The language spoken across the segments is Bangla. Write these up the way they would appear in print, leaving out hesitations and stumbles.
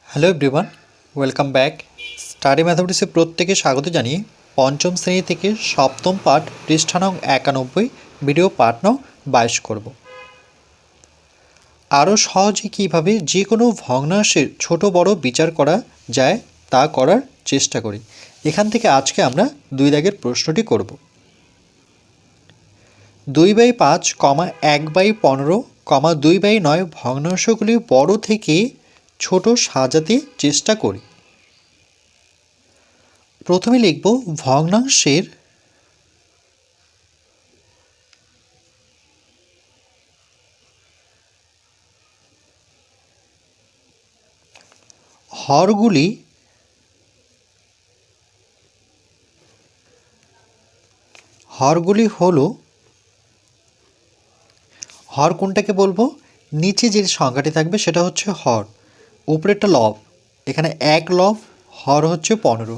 Hello everyone, welcome back. Study ম্যাথামেটিক্সে প্রত্যেকে স্বাগত জানিয়ে পঞ্চম শ্রেণী থেকে সপ্তম পাঠ পৃষ্ঠা নং 91 ভিডিও পাঠ নং 22 করব। আরও সহজে কীভাবে যে কোনো ভগ্নাংশের ছোট বড় বিচার করা যায় তা করার চেষ্টা করি। এখান থেকে আজকে আমরা 2 দাগের প্রশ্নটি করব। 2/5, 1/15, 2/9 ভগ্নাংশগুলি বড় থেকে ছোট সাজাতে চেষ্টা করি। প্রথমে লিখব ভগ্নাংশের হরগুলি হলো, হর কোনটাকে বলবো? নিচে যে সংখ্যাটি থাকবে সেটা হচ্ছে হর, উপরেরটা লব। এখানে 1 লব, হর হচ্ছে 15,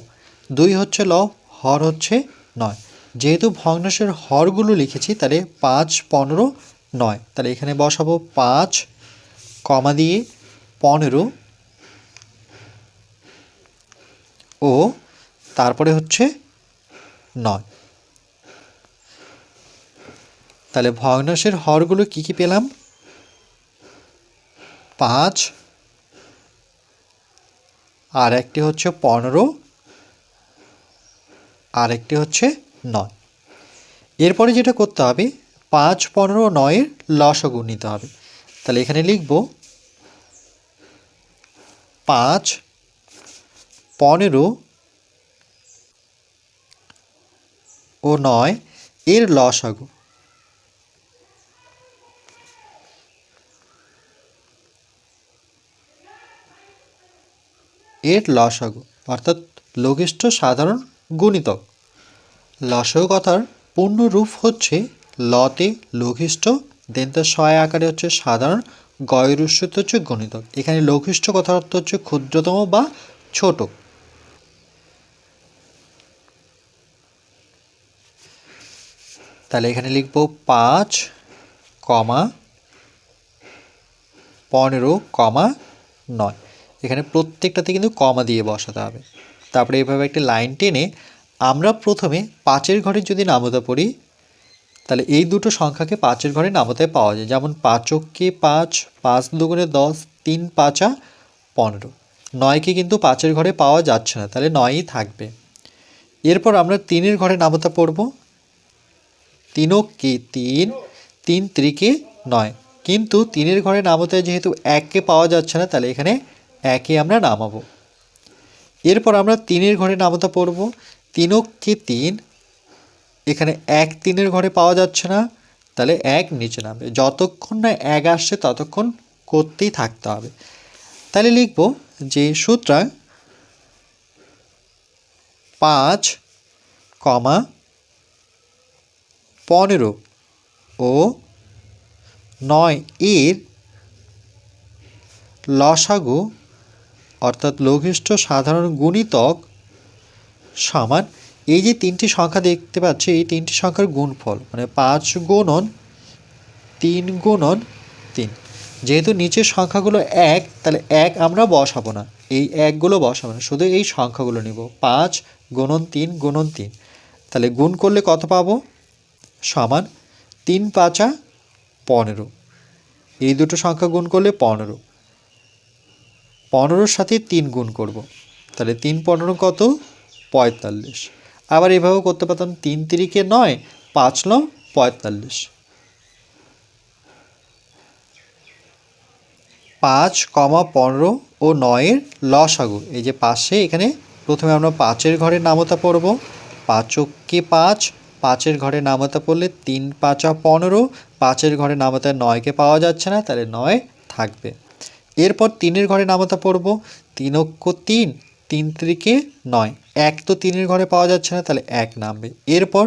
2 হচ্ছে লব, হর হচ্ছে 9। যেহেতু ভগ্নাংশের হরগুলো লিখেছি তাহলে 5, 15, 9, তাহলে এখানে বসাবো 5 কমা দিয়ে 15 ও তারপরে হচ্ছে 9। তাহলে ভগ্নাংশের হরগুলো কি কি পেলাম? 5, আর একটি হচ্ছে 15, আর একটি হচ্ছে 9। এরপরে যেটা করতে হবে 5, 15, 9-এর লসাগু নিতে হবে। তাহলে এখানে লিখব 5, 15 ও 9 এর লসাগু। অর্থাৎ লঘিষ্ঠ সাধারণ গুণিতক। লসাগু কথার পূর্ণ রূপ হচ্ছে লতে লঘিষ্ঠ, দেন তার সহায় আকারে হচ্ছে সাধারণ, গয়েরুষ্যতে হচ্ছে গুণিতক। এখানে লঘিষ্ঠ কথার অর্থ হচ্ছে ক্ষুদ্রতম বা ছোট। তাহলে এখানে লিখব 5, 15, 9। এখানে প্রত্যেকটাতে কিন্তু কমা দিয়ে বসাতে হবে। তারপরে এভাবে একটা লাইন টেনে আমরা প্রথমে 5-এর ঘরে যদি নামতা পড়ি তাহলে এই দুটো সংখ্যাকে 5-এর ঘরে নামতায় পাওয়া যায়। যেমন 5-কে 5, 5 দুগুণে 10, 3 5 15। 9কে কিন্তু 5-এর ঘরে পাওয়া যাচ্ছে না, তাহলে 9ই থাকবে। এরপর আমরা 3-এর ঘরে নামতা পড়ব। 3-কে 3, 3 3-কে 9, কিন্তু 3-এর ঘরে নামতায় যেহেতু 1কে পাওয়া যাচ্ছে না তাহলে এখানে 1ই আমরা নামাবো। এরপর আমরা 3-এর ঘরে নামতা পড়ব। 3-কে 3, এখানে 1 3-এর ঘরে পাওয়া যাচ্ছে না তাহলে 1 নিচে নামবে। যতক্ষণ না 1 আসছে ততক্ষণ করতেই থাকতে হবে। তাহলে লিখব যে সুতরাং 5, 15 ও 9 এর লসাগু অর্থাৎ লঘিষ্ঠ সাধারণ গুণিতক সমান এই যে 3টি সংখ্যা দেখতে পাচ্ছি এই 3টি সংখ্যার গুণফল, মানে 5 গুণন 3 গুণন 3। যেহেতু নিচের সংখ্যাগুলো 1 তাহলে 1 আমরা বসাবো না, এই 1গুলো বসাবো না, শুধু এই সংখ্যাগুলো নিব। 5 গুণন 3 গুণন 3, তাহলে গুণ করলে কত পাবো? সমান 3 5 15। এই দুটো সংখ্যা গুণ করলে 15, 15-র সাথে 3 গুণ করব, তাহলে 3 15 কত? 45। আবার এভাবেও করতে পারতাম 3 3-কে 9, 5 9 45। 5, 15 ও 9-এর লসাগু, এই যে পাশে এখানে প্রথমে আমরা 5-এর ঘরে নামতা পড়ব। 5-কে 5, 5-এর ঘরে নামতা পড়লে 3 5 15, 5-এর ঘরে নামতা 9কে পাওয়া যাচ্ছে না তাহলে 9 থাকবে। এরপর 3-এর ঘরে নামতা পড়ব। 3-কে 3, 3 3-কে 9, 1 তো 3-এর ঘরে পাওয়া যাচ্ছে না তাহলে 1 নামবে। এরপর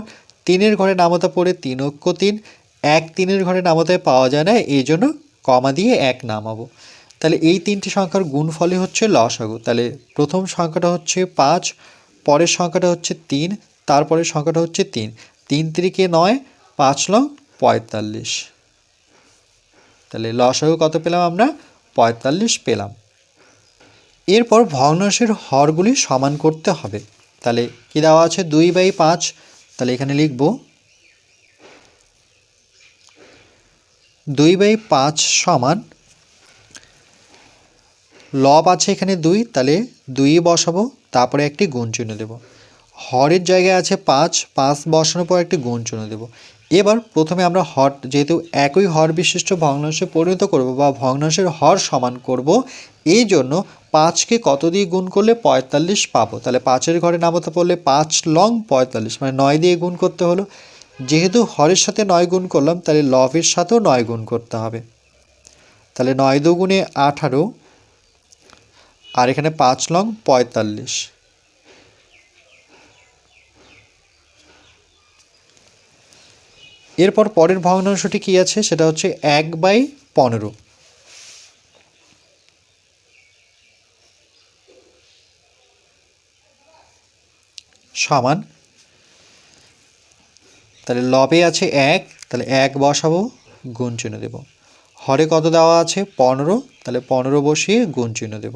3-এর ঘরে নামতা পড়ে 3-কে 3, 1 3-এর ঘরে নামতায় পাওয়া যায় না, এই জন্য কমা দিয়ে 1 নামাবো। তাহলে এই 3টি সংখ্যার গুণফলই হচ্ছে লসাগু। তাহলে প্রথম সংখ্যাটা হচ্ছে 5, পরের সংখ্যাটা হচ্ছে 3, তারপরের সংখ্যাটা হচ্ছে 3, 3 3-কে 9, 5 9 45। তাহলে লসাগু কত পেলাম আমরা? 45 পেলাম। এরপর ভগ্নাংশের হরগুলি সমান করতে হবে। তাহলে কি দেওয়া আছে 2/5, তাহলে এখানে লিখব 2/5 সমান লব আছে এখানে 2, তাহলে 2 বসাবো, তারপরে একটি গুণ চিহ্ন দেব। হরের জায়গায় আছে 5, 5 বসানোর পর একটি গুণ চিহ্ন দেব। এবার প্রথমে আমরা হর, যেহেতু একই হর বিশিষ্ট ভগ্নাংশে পরিণত করব বা ভগ্নাংশের হর সমান করব, এই জন্য 5কে কত দিয়ে গুণ করলে 45 পাবো। তাহলে 5-এর ঘরে নামতা পড়লে 5 লং 45, মানে 9 দিয়ে গুণ করতে হলো। যেহেতু হরের সাথে 9 গুণ করলাম, তাহলে লবের সাথেও 9 গুণ করতে হবে। তাহলে 9 দুগুণে 18, আর এখানে 5 লং 45। এরপর পরের ভগ্নাংশটি কি আছে, সেটা হচ্ছে 1/15 সমান, তাহলে লবে আছে 1, তাহলে 1 বসাবো, গুণ চিহ্ন দেব। হরে কত দেওয়া আছে 15, তাহলে 15 বসিয়ে গুণ চিহ্ন দেব।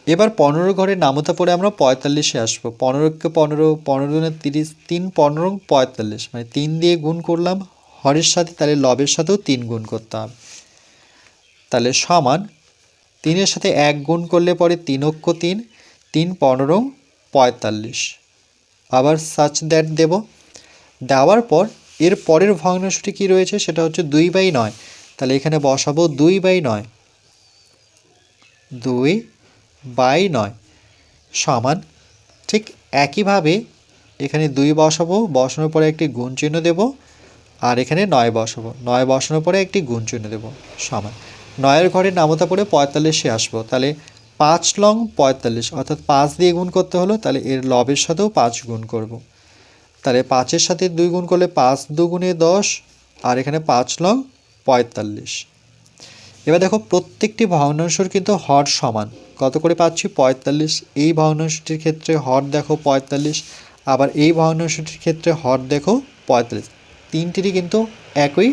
এবার 15 ঘরে নামতা পড়ে আমরা 45-এ আসবো। 15কে 15, 15 দুগুণে 30, 3 15 45, মানে 3 দিয়ে গুণ করলাম হরের সাথে, তাহলে লবের সাথেও 3 গুণ করতে হবে। তাহলে সমান 3-এর সাথে 1 গুণ করলে পরে 3 অক্ষ 3, 3 15 45, আবার সাচ দ্যাট দেব। দেওয়ার পর এর পরের ভগ্নাংশটি কী রয়েছে, সেটা হচ্ছে 2/9, তাহলে এখানে বসাবো 2/9, 2/9 সমান, ঠিক একইভাবে এখানে 2 বসাবো, বসানোর পরে একটি গুণ চিহ্ন দেব, আর এখানে 9 বসাবো, 9 বসানোর পরে একটি গুণ চিহ্ন দেব, সমান 9-এর ঘরে নামতা পড়ে 45-এ আসবো। তাহলে 5 লং 45, অর্থাৎ 5 দিয়ে গুণ করতে হলো, তাহলে এর লবের সাথেও 5 গুণ করব। তাহলে 5-এর সাথে 2 গুণ করলে 5 দুগুণে 10, আর এখানে 5 লং 45। এবার দেখো প্রত্যেকটি ভগ্নাংশের কিন্তু হর সমান, কত করে পাচ্ছি 45। এই ভগ্নাংশটির ক্ষেত্রে হর দেখো 45, আবার এই ভগ্নাংশটির ক্ষেত্রে হর দেখো 45, তিনটিরই কিন্তু একই।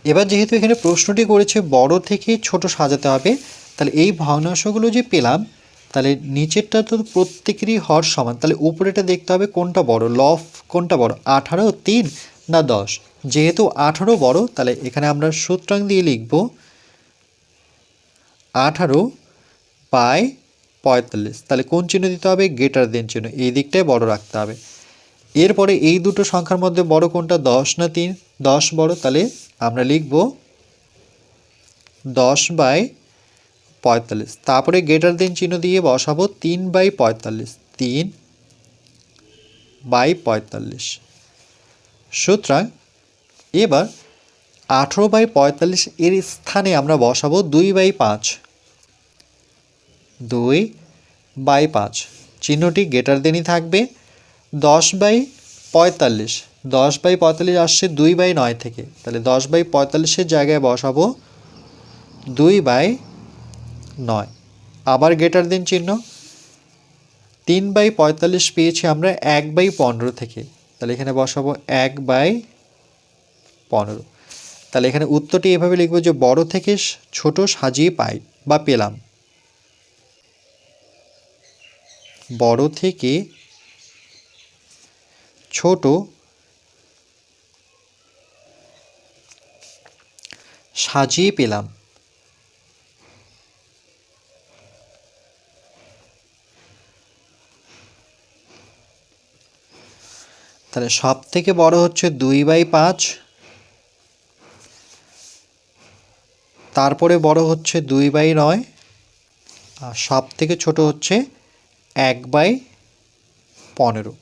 এবার যেহেতু এখানে প্রশ্নটি করেছে বড় থেকে ছোট সাজাতে হবে, তাহলে এই ভগ্নাংশগুলো যে পেলাম, তাহলে নিচেরটা তো প্রত্যেকেরই হর সমান, তাহলে উপরেটা দেখতে হবে কোনটা বড়, লব কোনটা বড়, 18, 3 না 10। যেহেতু 18 বড়, তাহলে এখানে আমরা সূত্রাং দিয়ে লিখব 18/45, তাহলে কোন চিহ্ন দিতে হবে, গ্রেটার দেন চিহ্ন, এই দিকটায় বড় রাখতে হবে। এরপরে এই দুটো সংখ্যার মধ্যে বড় কোনটা, 10 না 3, 10 বড়, তাহলে আমরা লিখব 10/45, তারপরে গ্রেটার দেন চিহ্ন দিয়ে বসাবো 3/45, 3/45। সুতরাং এবার 18/45 এর স্থানে আমরা বসাবো 2/5, 2/5, চিহ্নটি গ্রেটার দেনই থাকবে। 10/45, 10/45 আসছে 2/9 থেকে, তাহলে 10/45-এর জায়গায় বসাবো 2/9, আবার গ্রেটার দেন চিহ্ন। 3/45 পেয়েছি আমরা 1/15 থেকে, তাহলে এখানে বসাবো 1/15। তাহলে এখানে উত্তরটি এভাবে লিখব যে বড় থেকে ছোট সাজিয়ে পাই বা পেলাম, বড় থেকে ছোট সাজিয়ে পেলাম। তাহলে সব থেকে বড় হচ্ছে 2/5, তারপরে বড় হচ্ছে 2/9, আর সব থেকে ছোট হচ্ছে 1/15।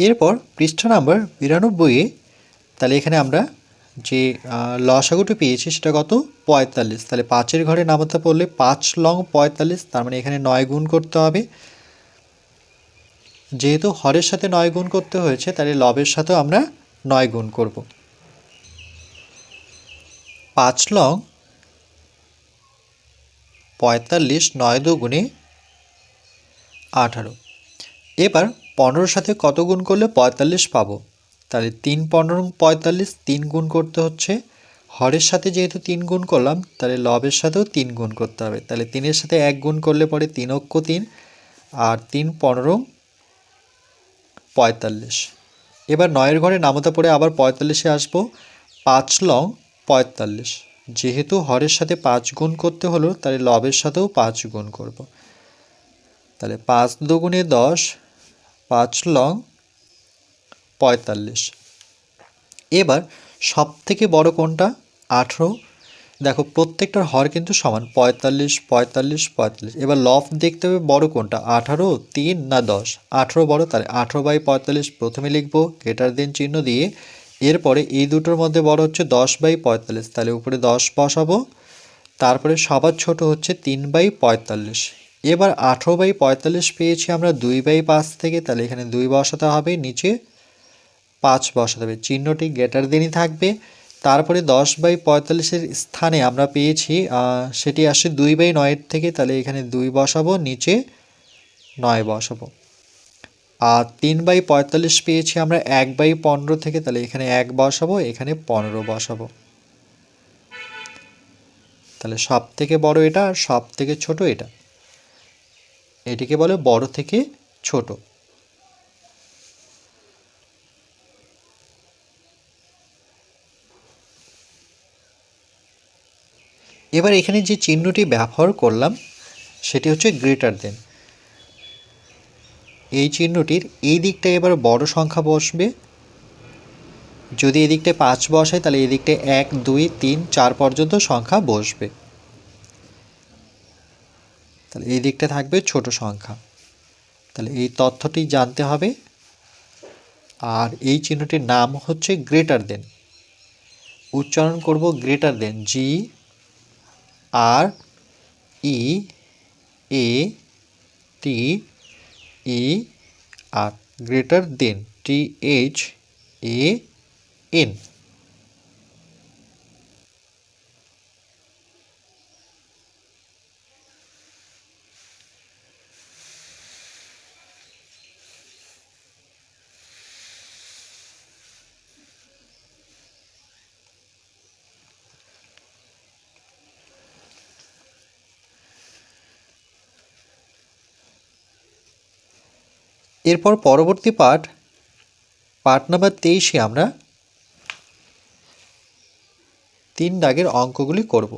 এরপর পৃষ্ঠা নাম্বার 92-এ তাহলে এখানে আমরা যে লসাগুটি পেয়েছি সেটা কত 45। তাহলে 5-এর ঘরে নামাতে পড়লে 5 লং 45, তার মানে এখানে 9 গুণ করতে হবে। যেহেতু হরের সাথে 9 গুণ করতে হয়েছে তাহলে লবের সাথেও আমরা 9 গুণ করব। 5 লং 45, 9 দুগুণে 18। এবার 15-র সাথে কত গুণ করলে 45 পাবো? তাহলে 3 15 45, 3 গুণ করতে হচ্ছে। হরের সাথে যেহেতু 3 গুণ করলাম তাহলে লবের সাথেও 3 গুণ করতে হবে। তাহলে 3-এর সাথে 1 গুণ করলে পরে 3 অক্ষ 3 আর 3 15 45। এবার 9-এর ঘরে নামতা পড়ে আবার 45-এ আসবো। 5 লং 45, যেহেতু হরের সাথে 5 গুণ করতে হলো তাহলে লবের সাথেও 5 গুণ করব। তাহলে 5 দুগুণে 10, 5 লং 45। এবার সব থেকে বড় কোনটা? 18। দেখো প্রত্যেকটার হর কিন্তু সমান 45 45 45। এবার লব দেখতে হবে বড় কোনটা, 18 3 না 10। 18 বড়, তাহলে 18/45 প্রথমে লিখব গ্রেটার দেন চিহ্ন দিয়ে। এরপরে এই দুটোর মধ্যে বড় হচ্ছে 10/45, তাহলে উপরে 10 বসাবো। তারপরে সবার ছোট হচ্ছে 3/45। এবার 18/45 পেয়েছি আমরা 2/5 থেকে, তাহলে এখানে 2 বসাতে হবে, নিচে 5 বসাতে হবে, চিহ্নটি গ্রেটার দেনই থাকবে। তারপরে 10/45-এর স্থানে আমরা পেয়েছি সেটি আসে 2/9 থেকে, তাহলে এখানে 2 বসাবো, নিচে 9 বসাবো। আর 3/45 পেয়েছি আমরা 1/15 থেকে, তাহলে এখানে 1 বসাবো, এখানে 15 বসাবো। তাহলে সব থেকে বড় এটা আর সব থেকে ছোট এটা, এটিকে বলে বড় থেকে ছোট। এবার এখানে যে চিহ্নটি ব্যবহার করলাম সেটি হচ্ছে গ্রেটার দেন। এই চিহ্নটির এই দিকটায় এবার বড় সংখ্যা বসবে। যদি এই দিকটায় 5 বসায় তাহলে এই দিকটায় 1 2 3 4 পর্যন্ত সংখ্যা বসবে। তাহলে এই দিকটা থাকবে ছোট সংখ্যা। তাহলে এই তথ্যটি জানতে হবে। আর এই চিহ্নটির নাম হচ্ছে গ্রেটার দেন। উচ্চারণ করব greater than, GREATER, greater than, THAN। এরপর পরবর্তী পাঠ নাম্বার 23-এ আমরা 3 দাগের অঙ্কগুলি করব।